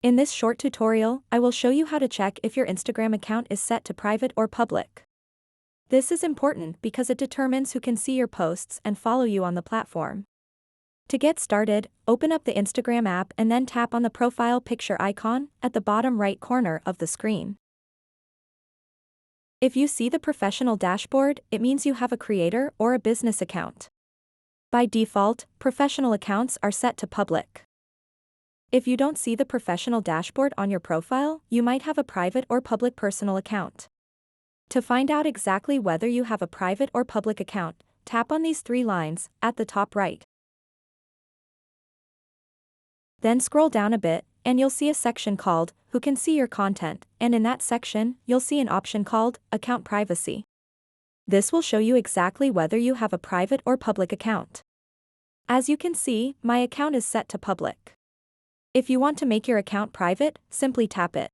In this short tutorial, I will show you how to check if your Instagram account is set to private or public. This is important because it determines who can see your posts and follow you on the platform. To get started, open up the Instagram app and then tap on the profile picture icon at the bottom right corner of the screen. If you see the professional dashboard, it means you have a creator or a business account. By default, professional accounts are set to public. If you don't see the professional dashboard on your profile, you might have a private or public personal account. To find out exactly whether you have a private or public account, tap on these three lines at the top right. Then scroll down a bit, and you'll see a section called Who Can See Your Content, and in that section, you'll see an option called Account Privacy. This will show you exactly whether you have a private or public account. As you can see, my account is set to public. If you want to make your account private, simply tap it.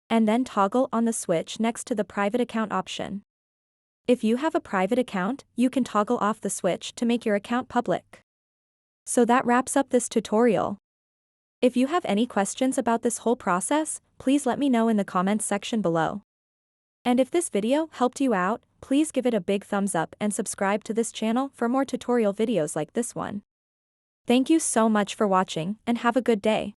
And then toggle on the switch next to the private account option. If you have a private account, you can toggle off the switch to make your account public. So that wraps up this tutorial. If you have any questions about this whole process, please let me know in the comments section below. And if this video helped you out, please give it a big thumbs up and subscribe to this channel for more tutorial videos like this one. Thank you so much for watching and have a good day.